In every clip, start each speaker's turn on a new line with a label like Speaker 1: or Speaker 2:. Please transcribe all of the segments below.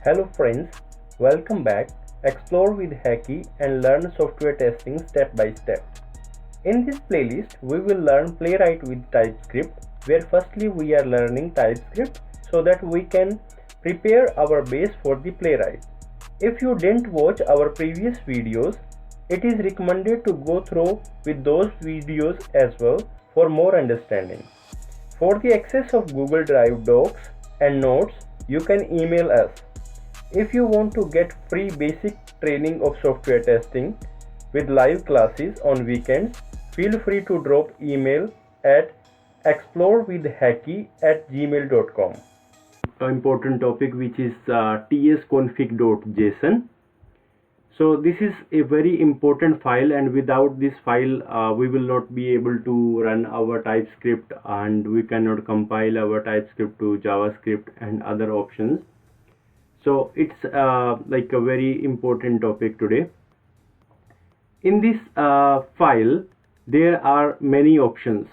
Speaker 1: Hello friends, welcome back. Explore with Hacky and learn software testing step by step. In this playlist, we will learn Playwright with Typescript, where firstly we are learning Typescript so that we can prepare our base for the Playwright. If you didn't watch our previous videos, it is recommended to go through with those videos as well for more understanding. For the access of Google Drive docs and notes, you can email us. If you want to get free basic training of software testing with live classes on weekends, feel free to drop email at explorewithhacky@gmail.com. Important topic, which is tsconfig.json. So this is a very important file, and without this file we will not be able to run our TypeScript, and we cannot compile our TypeScript to JavaScript and other options. So it's like a very important topic today. In this file there are many options.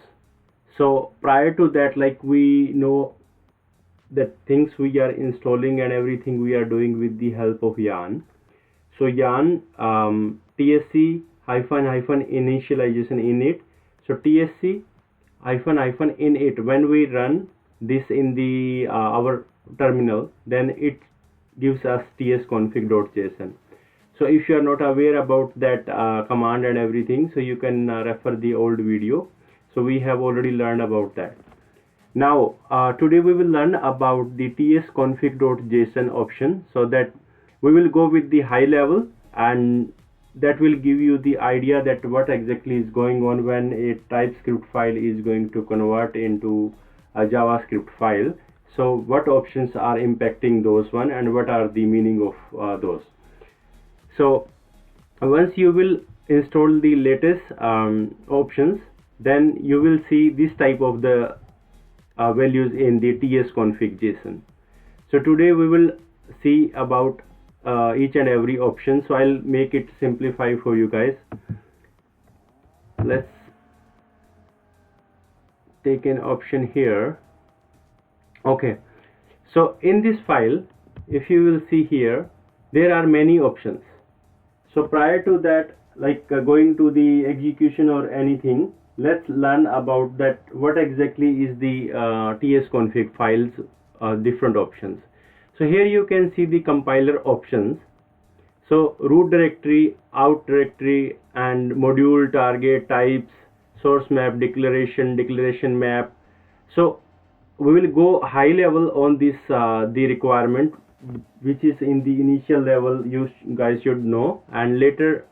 Speaker 1: So prior to that, like, we know that things we are installing and everything we are doing with the help of yarn. So yarn tsc hyphen initialization init. So tsc hyphen init, when we run this in the our terminal, then it gives us tsconfig.json. So if you are not aware about that command and everything, so you can refer the old video. So we have already learned about that. Now today we will learn about the tsconfig.json option, so that we will go with the high level, and that will give you the idea that what exactly is going on when a TypeScript file is going to convert into a JavaScript file. So what options are impacting those one, and what are the meaning of those. So once you will install the latest options, then you will see this type of the values in the tsconfig.json. So today we will see about each and every option. So I'll make it simplify for you guys. Let's take an option here. Okay, so in this file, if you will see here, there are many options. So prior to that, like going to the execution or anything, let's learn about that what exactly is the tsconfig files different options. So here you can see the compiler options. So root directory, out directory, and module, target, types, source map, declaration map. So we will go high level on this the requirement, which is in the initial level you guys should know, and later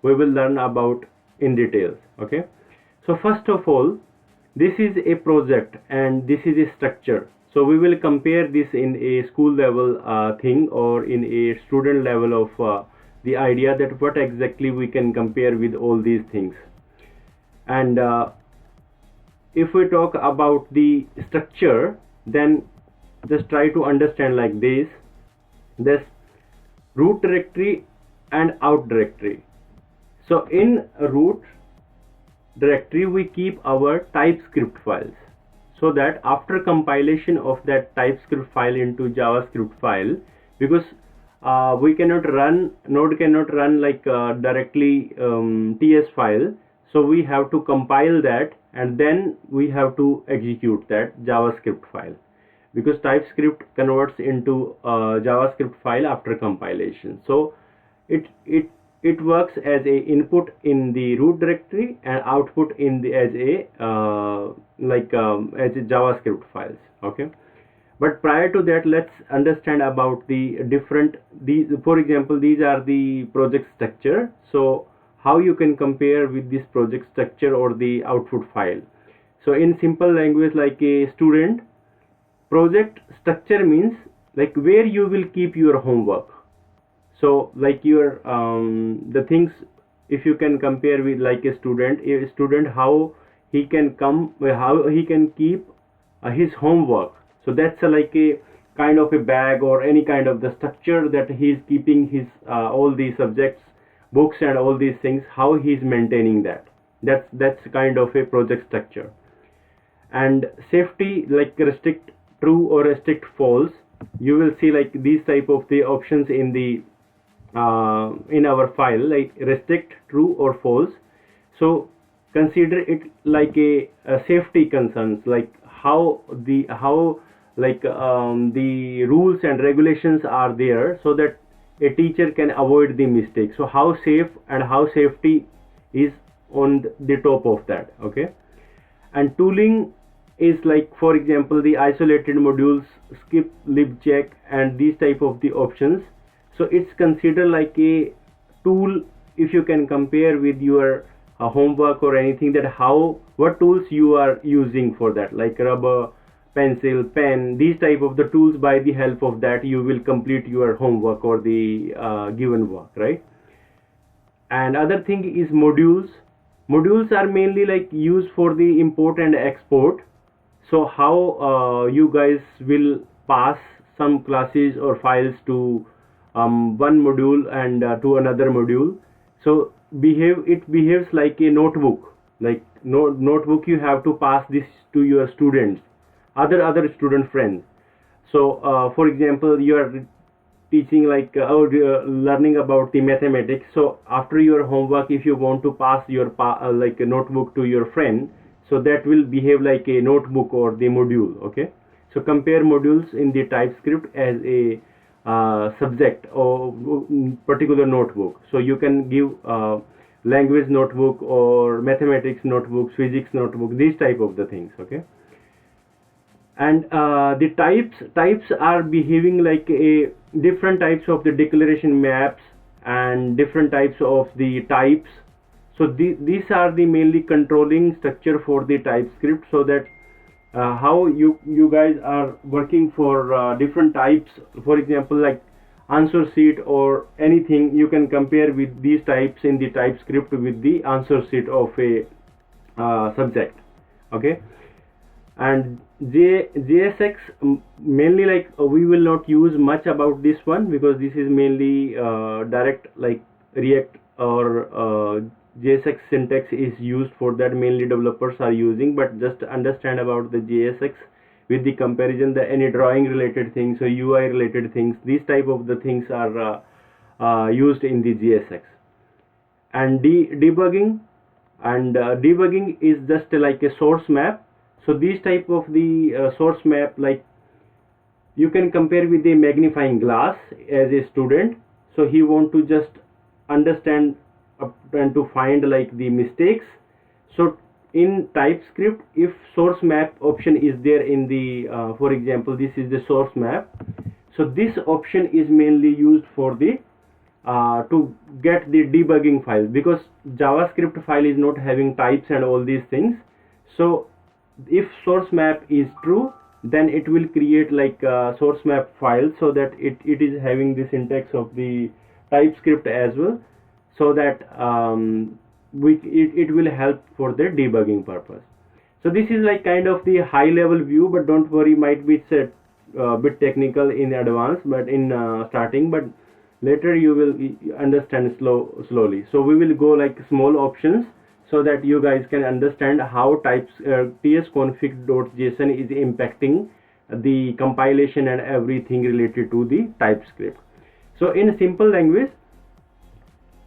Speaker 1: we will learn about in details. Okay, so first of all, this is a project and this is a structure. So we will compare this in a school level thing, or in a student level of the idea that what exactly we can compare with all these things. And if we talk about the structure, then just try to understand like this root directory and out directory. So in root directory we keep our TypeScript files, so that after compilation of that TypeScript file into JavaScript file, because we cannot run, node cannot run like directly ts file, so we have to compile that, and then we have to execute that JavaScript file, because TypeScript converts into JavaScript file after compilation. So it works as a input in the root directory and output in the as a JavaScript files. Okay, but prior to that, let's understand about the different, these, for example, these are the project structure. So how you can compare with this project structure or the output file. So in simple language, like a student, project structure means like where you will keep your homework. So like your the things, if you can compare with like a student how he can how he can keep his homework. So that's like a kind of a bag or any kind of the structure that he is keeping his all these subjects, books, and all these things, how he is maintaining that. That's kind of a project structure. And safety, like restrict true or restrict false. you will see like these type of the options in the in our file, like restrict, true or false. So consider it like a safety concerns, like how like the rules and regulations are there, so that a teacher can avoid the mistake. So how safe and how safety is on the top of that. Okay. And tooling is like, for example, the isolated modules, skip, libcheck, and these type of the options. So it's considered like a tool. If you can compare with your homework or anything, that how, what tools you are using for that, like rubber, pencil, pen, these type of the tools, by the help of that you will complete your homework or the given work, right? And other thing is modules. Modules are mainly like used for the import and export. So how you guys will pass some classes or files to one module and to another module. So it behaves like a notebook, like notebook. You have to pass this to your students, other student friends. So for example, you are teaching like learning about the mathematics. So after your homework, if you want to pass your like a notebook to your friend, so that will behave like a notebook or the module. Okay. So compare modules in the TypeScript as a subject or particular notebook. So you can give language notebook or mathematics notebooks, physics notebook, these type of the things. Okay. And the types are behaving like a different types of the declaration maps and different types of the types. So these are the mainly controlling structure for the TypeScript, so that how you guys are working for different types. For example, like answer sheet or anything, you can compare with these types in the TypeScript with the answer sheet of a subject. Okay. And JSX, mainly like we will not use much about this one, because this is mainly direct, like React or JSX syntax is used for that, mainly developers are using. But just understand about the JSX with the comparison, the any drawing related things or UI related things, these type of the things are used in the JSX. And debugging, and debugging is just like a source map. So these type of the source map, like you can compare with a magnifying glass as a student. So he want to just understand and to find like the mistakes. So in TypeScript, if source map option is there in the for example, this is the source map. So this option is mainly used for the to get the debugging file, because JavaScript file is not having types and all these things. So if source map is true, then it will create like a source map file, so that it is having the syntax of the TypeScript as well, so that it will help for the debugging purpose. So this is like kind of the high level view, but don't worry, might be set bit technical in advance, but in starting, but later you will understand slowly. So we will go like small options, so that you guys can understand how tsconfig.json is impacting the compilation and everything related to the TypeScript. So in simple language,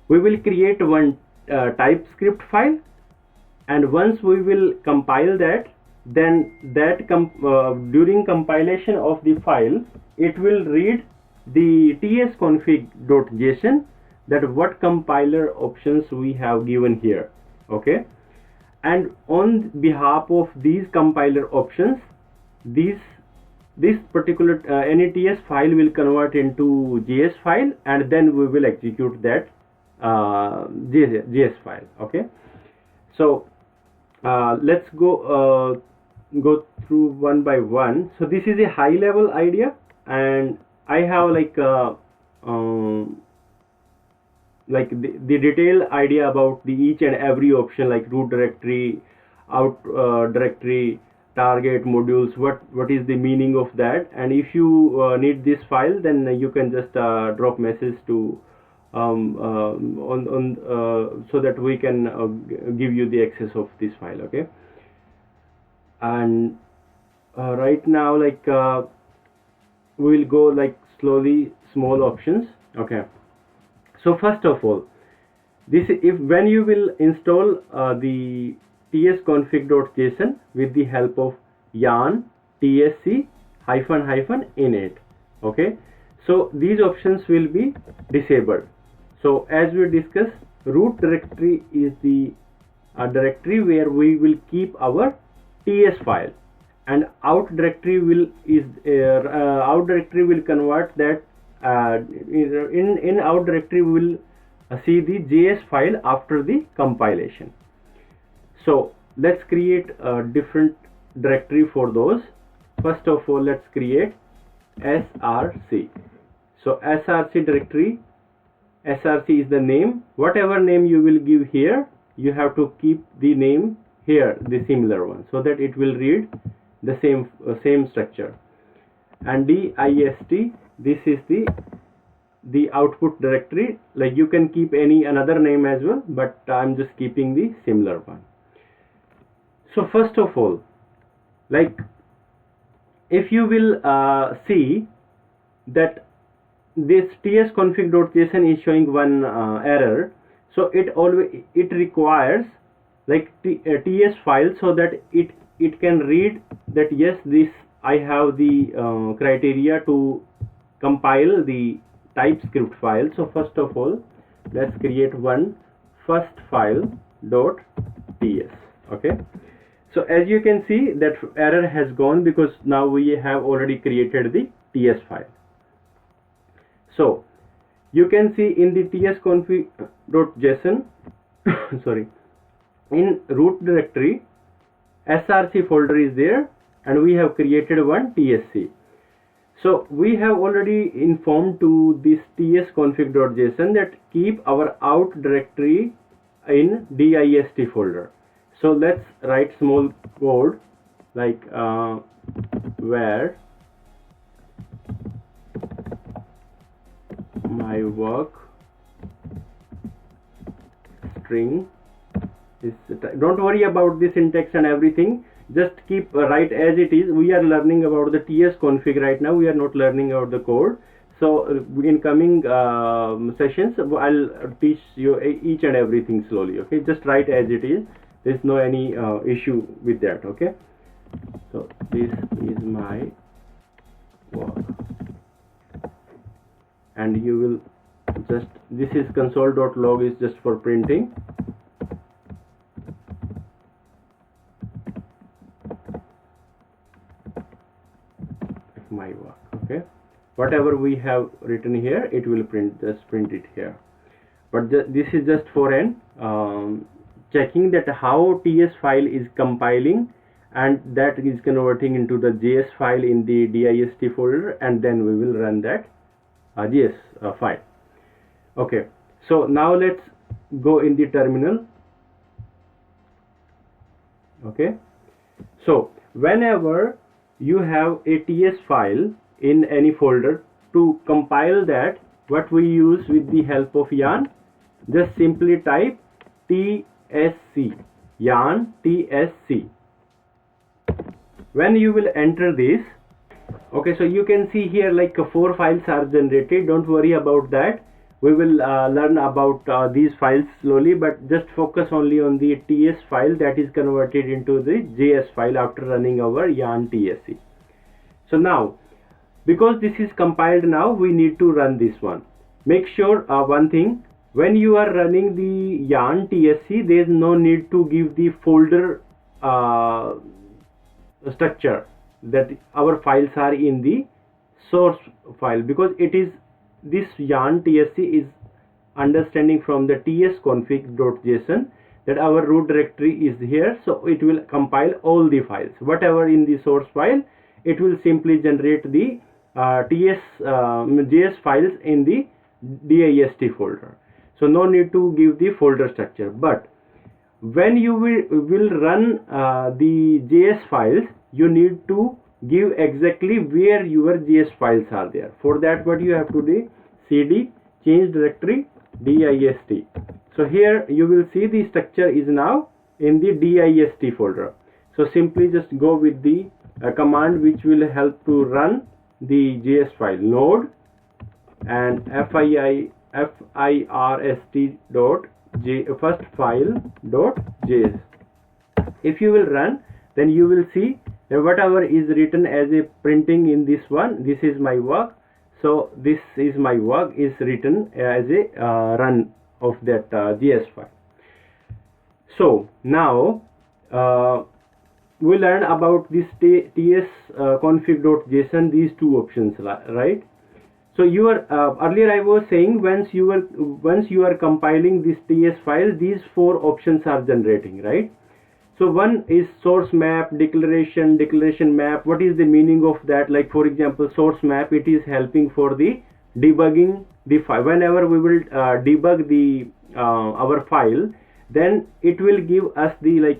Speaker 1: we will create one TypeScript file, and once we will compile that, then that during compilation of the file, it will read the tsconfig.json, that what compiler options we have given here. Okay. And on behalf of these compiler options, this particular NETS file will convert into JS file, and then we will execute that JS file. Okay. So let's go through one by one. So this is a high level idea, and I have like the detailed idea about the each and every option, like root directory, out directory, target, modules, what is the meaning of that. And if you need this file, then you can just drop message to so that we can give you the access of this file. Okay. And right now, like we will go like slowly, small options. Okay, so first of all, this, if when you will install the tsconfig.json with the help of yarn tsc hyphen init. Okay, so these options will be disabled. So as we discussed, root directory is the directory where we will keep our ts file, and out directory will out directory will convert that in out directory we will see the JS file after the compilation. So let's create a different directory for those. First of all, let's create src. So src directory, src is the name. Whatever name you will give here, you have to keep the name here, the similar one, so that it will read the same structure. And dist, this is the output directory. Like you can keep any another name as well, but I'm just keeping the similar one. So first of all, like if you will see that this tsconfig.json is showing one error, so it requires like ts file, so that it can read that yes, this I have the criteria to compile the Typescript file. So first of all, let's create one first file dot ts. Okay, so as you can see, that error has gone because now we have already created the ts file. So you can see in the tsconfig.json sorry, in root directory src folder is there, and we have created one tsc. So we have already informed to this tsconfig.json that keep our out directory in dist folder. So let's write small code like where my work string is. Don't worry about the syntax and everything, just keep write as it is. We are learning about the tsconfig right now, we are not learning about the code. So in coming sessions I'll teach you each and everything slowly. Okay, just write as it is, there's no any issue with that. Okay, so this is my work, and you will just, this is console.log is just for printing. My work. Okay, whatever we have written here, it will print, just print it here. But this is just for an checking that how ts file is compiling, and that is converting into the js file in the dist folder, and then we will run that js file. Okay, so now let's go in the terminal. Okay, so whenever you have a ts file in any folder, to compile that, what we use with the help of yarn, just simply type tsc, yarn tsc. When you will enter this, okay, so you can see here like 4 files are generated. Don't worry about that, we will learn about these files slowly, but just focus only on the ts file that is converted into the js file after running our yarn tsc. So now, because this is compiled now, we need to run this one. Make sure one thing, when you are running the yarn tsc, there is no need to give the folder structure that our files are in the source file, because it is this yarn tsc is understanding from the tsconfig.json that our root directory is here, so it will compile all the files. Whatever in the source file, it will simply generate the js files in the dist folder. So no need to give the folder structure. But when you will run the js files, you need to give exactly where your js files are there. For that, what you have to do, cd change directory dist. So here you will see the structure is now in the dist folder. So simply just go with the command which will help to run the JS file node and first file dot JS. If you will run, then you will see that whatever is written as a printing in this one, this is my work. So this is my work is written as a run of that JS file. So now we learn about this tsconfig.json, these two options, right? So you are earlier I was saying once you are compiling this TS file, these four options are generating, right? So one is source map, declaration map. What is the meaning of that? Like for example, source map, it is helping for the debugging the file. Whenever we will debug the our file, then it will give us the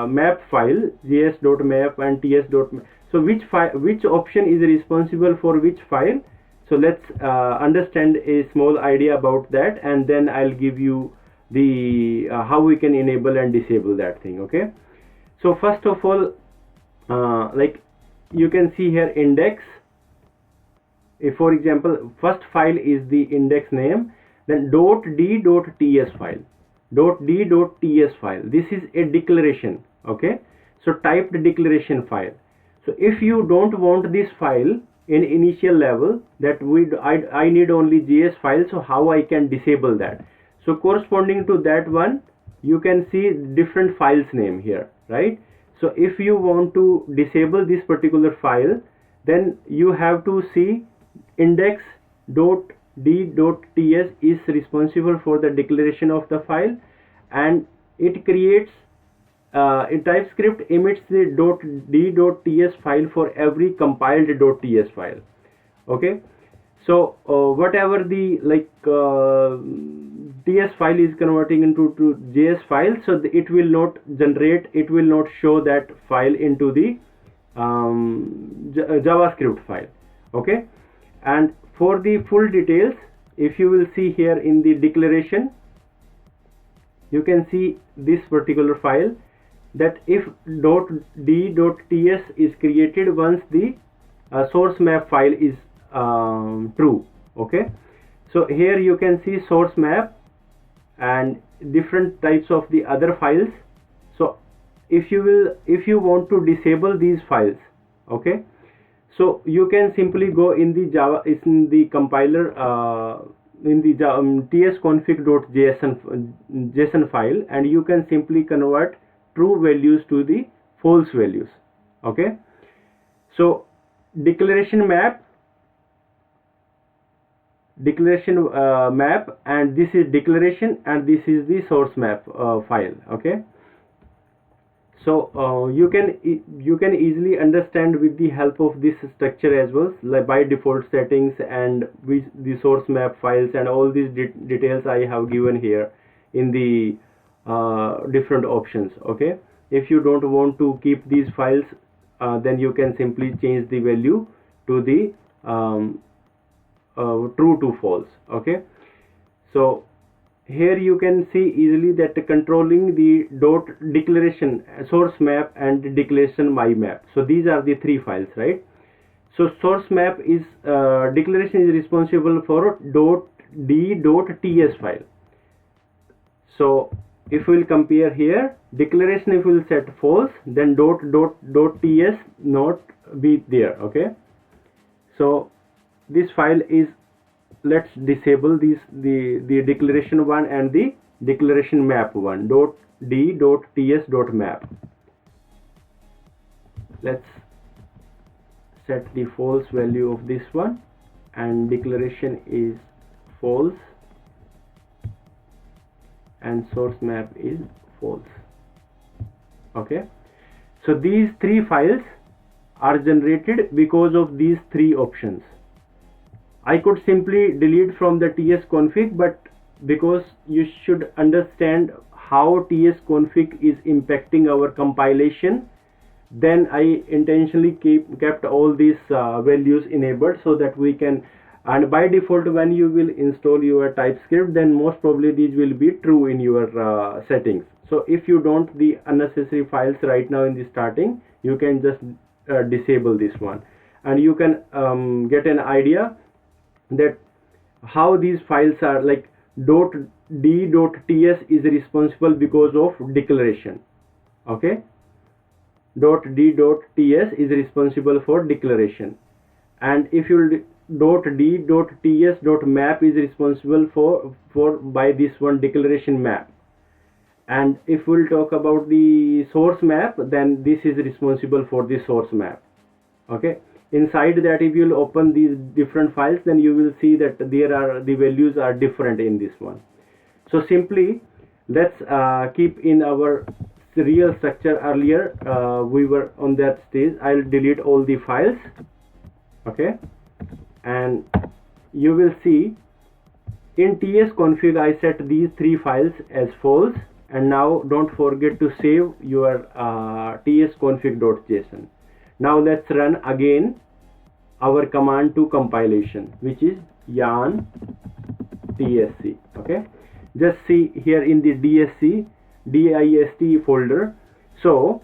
Speaker 1: map file, js.map and ts.map. So which option is responsible for which file? So let's understand a small idea about that, and then I'll give you the how we can enable and disable that thing. Okay, so first of all, like you can see here index. If for example first file is the index name, then .d.ts file, .d.ts file, this is a declaration. Okay, so typed declaration file. So if you don't want this file in initial level, that I need only JS file, so how I can disable that? So corresponding to that one, you can see different files name here, right? So if you want to disable this particular file, then you have to see index.d.ts is responsible for the declaration of the file, and it creates in TypeScript emits the .d.ts file for every compiled .ts file. Okay, so whatever the TS file is converting into JS file, so it will not generate, it will not show that file into the JavaScript file. Okay, and for the full details, if you will see here in the declaration, you can see this particular file, that if .d.ts is created once the source map file is true. Okay, so here you can see source map and different types of the other files. So if you want to disable these files, okay, so you can simply go in the compiler in the tsconfig.json file, and you can simply convert true values to the false values. Okay, so declaration map, and this is declaration, and this is the source map file. Okay, so you can easily understand with the help of this structure as well, like by default settings and with the source map files, and all these details I have given here in the different options. Okay, if you don't want to keep these files, then you can simply change the value to the true to false. Okay, so here you can see easily that controlling the declaration source map and declaration my map. So these are the three files, right? So source map is declaration is responsible for .d.ts file. So if we will compare here, declaration if we will set false, then .ts not be there. Okay, so this file is, let's disable the declaration one and the declaration map one, .d.ts.map. Let's set the false value of this one, and declaration is false and source map is false. Okay, so these three files are generated because of these three options. I could simply delete from the tsconfig, but because you should understand how tsconfig is impacting our compilation, then I intentionally kept all these values enabled, so that we can, and by default when you will install your TypeScript, then most probably these will be true in your settings. So if you don't the unnecessary files right now in the starting, you can just disable this one. and you can get an idea that how these files are. Like .d.ts is responsible because of declaration. Okay, .d.ts is responsible for declaration, and if you .d.ts.map is responsible for by this one declaration map. And if we'll talk about the source map, then this is responsible for the source map. Okay, inside that, if you'll open these different files, then you will see that there are the values are different in this one. So simply let's keep in our real structure. Earlier we were on that stage. I'll delete all the files. Okay, and you will see in tsconfig I set these 3 files as false. And now don't forget to save your tsconfig.json. Now let's run again our command to compilation, which is yarn tsc. Okay, just see here in the dist folder. So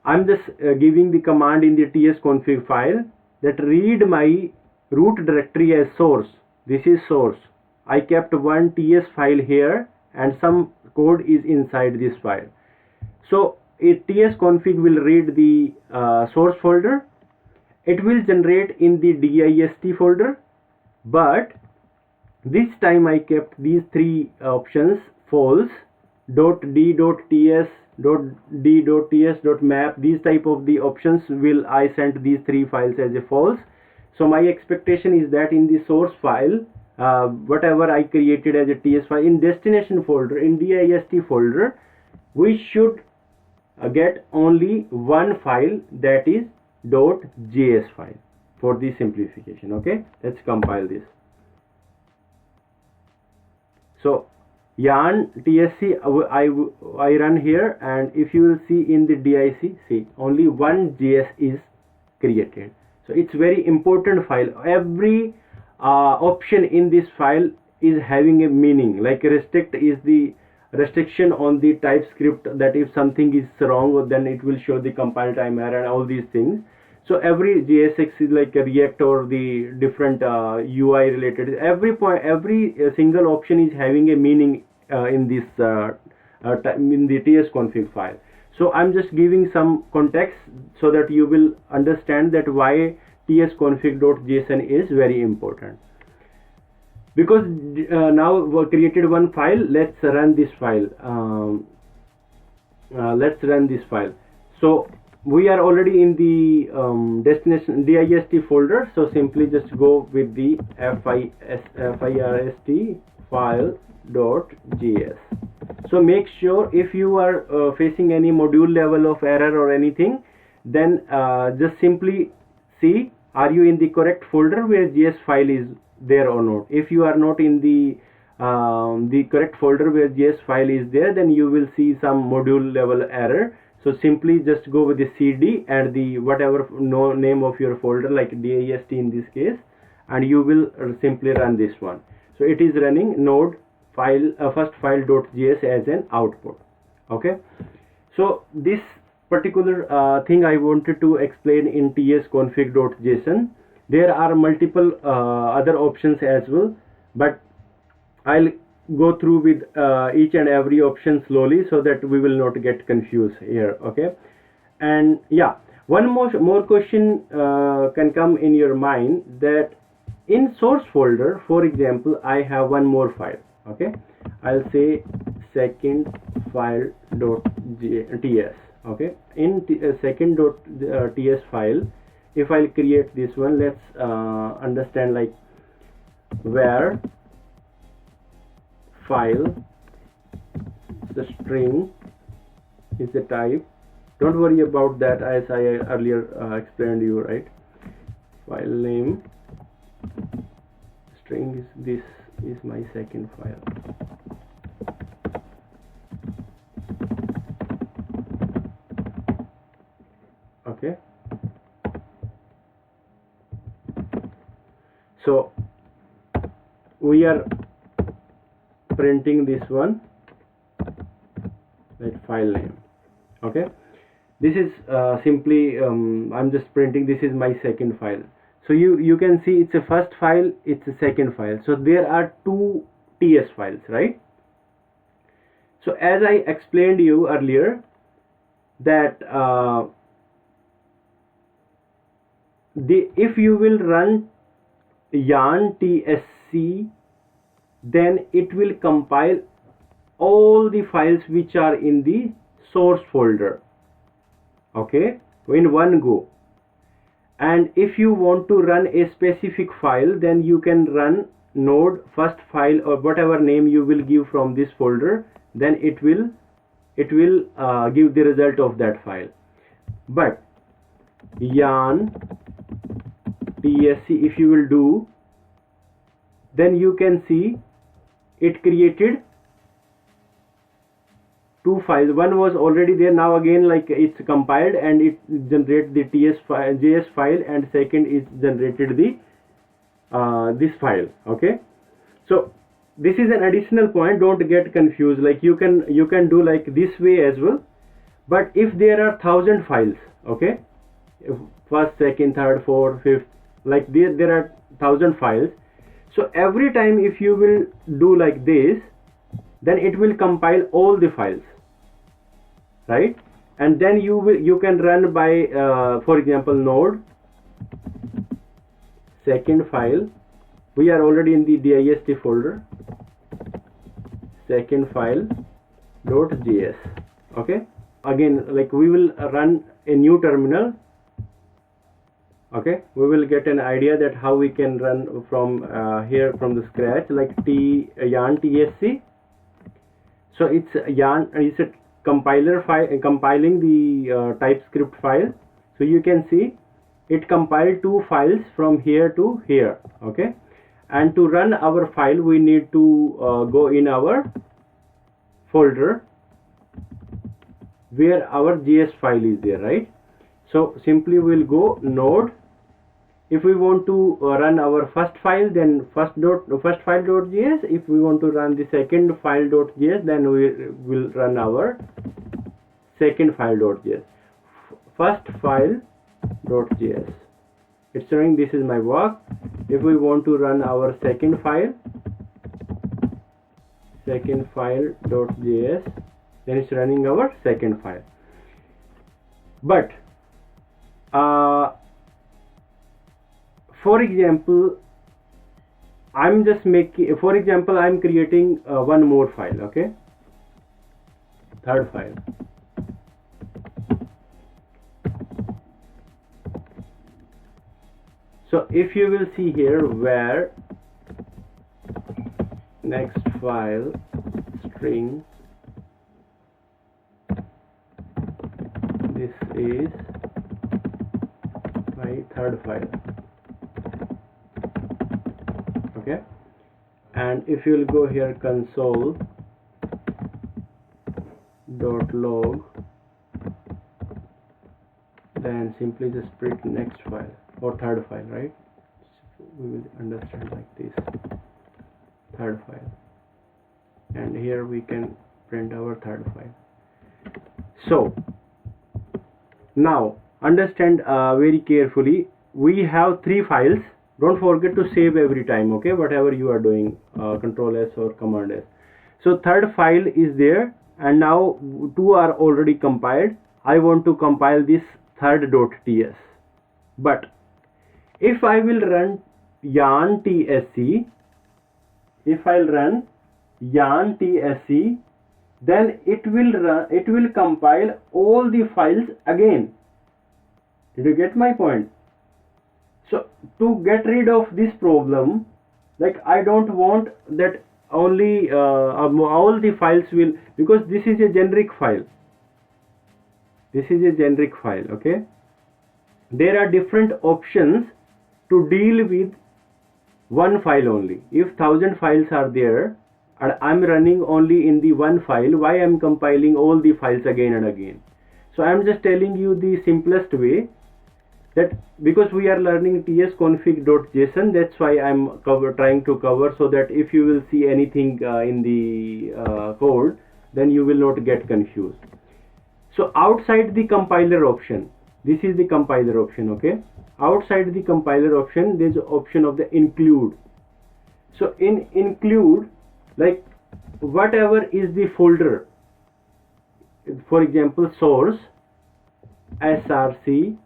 Speaker 1: I'm just giving the command in the tsconfig file that read my root directory as source. This is source. I kept one ts file here and some code is inside this file. So tsconfig will read the source folder. It will generate in the dist folder, but this time I kept these 3 options false. .d.ts, .d.ts.map, these type of the options will I sent these 3 files as a false. So my expectation is that in the source file, whatever I created as a ts file, in destination folder, in dist folder, we should get only one file, that is .js file, for the simplification. Okay, let's compile this. So yarn tsc I run here, and if you will see in the dic, see only one js is created. So it's very important file. Every option in this file is having a meaning. Like restrict is the restriction on the TypeScript, that if something is wrong, then it will show the compile time error and all these things. So every JSX is like a React or the different UI related. Every single option is having a meaning in this in the tsconfig file. So I'm just giving some context so that you will understand that why tsconfig.json is very important. Because now we created one file, let's run this file. Let's run this file. So we are already in the destination dist folder, so simply just go with the first file.js. So make sure if you are facing any module level of error or anything, then just simply see, are you in the correct folder where JS file is there or not. If you are not in the correct folder where JS file is there, then you will see some module level error. So simply just go with the cd and the whatever name of your folder, like dist in this case, and you will simply run this one. So it is running node file first file.js as an output. Okay, so this particular thing I wanted to explain in tsconfig.json. There are multiple other options as well, but I'll go through with each and every option slowly so that we will not get confused here. Okay, and yeah, one more question can come in your mind, that in source folder, for example, I have one more file. Okay, I'll say second file.ts. Okay, in second.ts file, if I'll create this one, let's understand, like where file, the string is the type. Don't worry about that, as I earlier explained you, right? File name, string is this, is my second file. Okay, so we are printing this one, like file name. Okay, This is simply I'm just printing. This is my second file. So you can see it's a first file, it's a second file. So there are two TS files, right? So as I explained you earlier that if you will run yarn tsc, then it will compile all the files which are in the source folder, okay, in one go. And if you want to run a specific file, then you can run node first file or whatever name you will give from this folder, then it will give the result of that file. But yarn tsc, if you will do, then you can see it created two files. One was already there, now again like it's compiled and it generates the JS file, and second is generated the this file, okay. So this is an additional point, don't get confused. Like you can do like this way as well. But if there are 1000 files, okay, if first, second, third, fourth, fifth, like there are 1000 files, so every time if you will do like this, then it will compile all the files, right? And then you can run by for example node second file. We are already in the dist folder, second file .js, okay. Again, like we will run a new terminal, okay. We will get an idea that how we can run from here from the scratch, like yarn tsc. So it's yarn, it's a compiler file compiling the TypeScript file. So you can see it compiled two files from here to here, okay. And to run our file, we need to go in our folder where our JS file is there, right? So simply we'll go node. If we want to run our first file, then first file.js. If we want to run the second file.js, then we will run our second file.js. First file.js. It's showing this is my work. If we want to run our second file.js, then it's running our second file. But for example, I'm creating one more file, okay, third file. So if you will see here where next file string, this is my third file, okay. And if you will go here console.log, then simply just print next file or third file, right? We will understand like this, third file, and here we can print our third file. So now understand very carefully, we have three files. Don't forget to save every time, okay, whatever you are doing, Control S or Command S. So third file is there, and now two are already compiled. I want to compile this third.ts. But if I will run yarn tsc, then it will compile all the files again. Did you get my point? So to get rid of this problem, like I don't want that only all the files will, because this is a generic file. Okay. There are different options to deal with one file only. If 1000 files are there and I'm running only in the one file, why I'm compiling all the files again and again? So I'm just telling you the simplest way, that because we are learning tsconfig.json, that's why I'm trying to cover, so that if you will see anything in the code, then you will not get confused. So outside the compiler option, this is the compiler option, okay? Outside the compiler option, there's an option of the include. So in include, like whatever is the folder, for example source, src,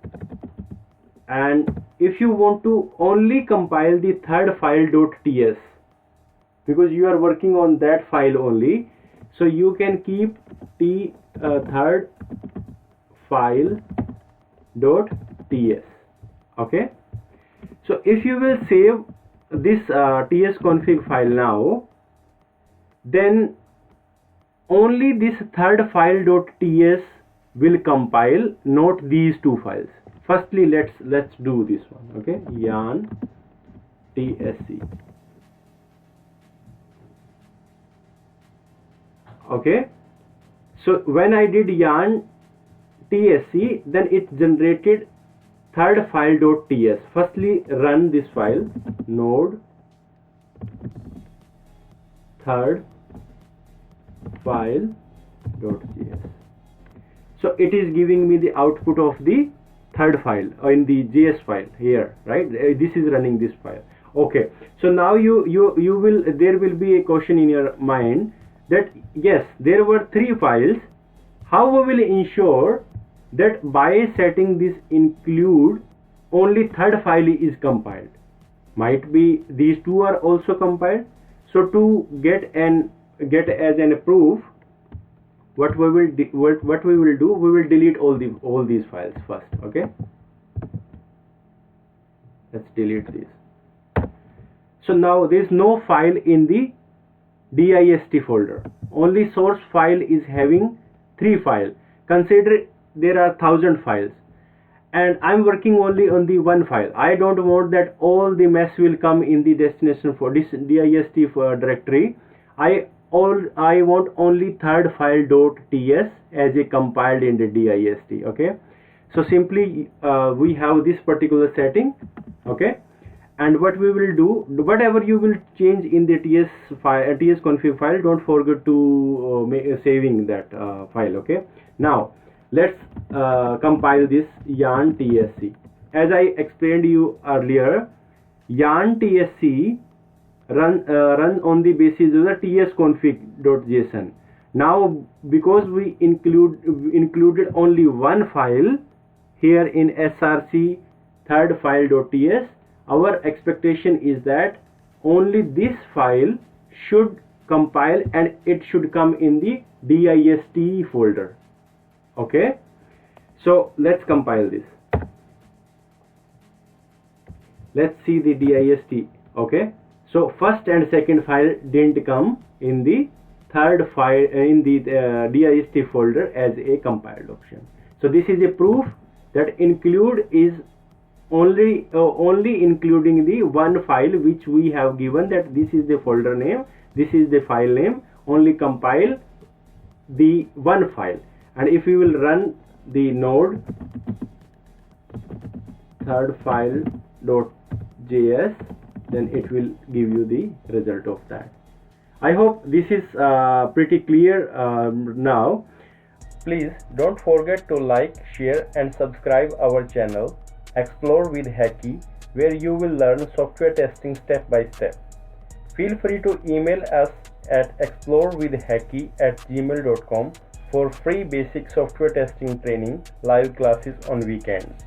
Speaker 1: and if you want to only compile the third file .ts, because you are working on that file only, so you can keep third file .ts, okay? So if you will save this tsconfig file now, then only this third file .ts will compile, not these two files. Firstly, let's do this one, okay? yarn tsc, okay? So when I did yarn tsc, then it generated third file .ts. Firstly, run this file, node third file .js. So it is giving me the output of the third file in the JS file here, right? This is running this file, okay? So now you will, there will be a question in your mind that yes, there were three files. How we will ensure that by setting this include, only third file is compiled? Might be these two are also compiled. So to get as an proof, what we will do, we will delete all these files first, okay? Let's delete this. So now there is no file in the dist folder. Only source file is having 3 files. Consider there are 1000 files, and I'm working only on the one file. I don't want that all the mess will come in the destination for this dist directory. I want only third file .ts as a compiled in the dist, okay? So simply we have this particular setting, okay? And what we will do, whatever you will change in the tsconfig file, don't forget to saving that file, okay? Now let's compile this yarn tsc. As I explained you earlier, yarn tsc run on the basis of the tsconfig.json. Now because we included only one file here in src third file .ts, our expectation is that only this file should compile and it should come in the dist folder, okay? So let's compile this. Let's see the dist, okay? So first and second file didn't come in the third file in the dist folder as a compiled option. So this is a proof that include is only including the one file which we have given, that this is the folder name, this is the file name, only compile the one file. And if you will run the node third file .js, then it will give you the result of that. I hope this is pretty clear now. Please don't forget to like, share and subscribe our channel Explore with Hacky, where you will learn software testing step by step. Feel free to email us at explorewithhacky@gmail.com for free basic software testing training, live classes on weekends.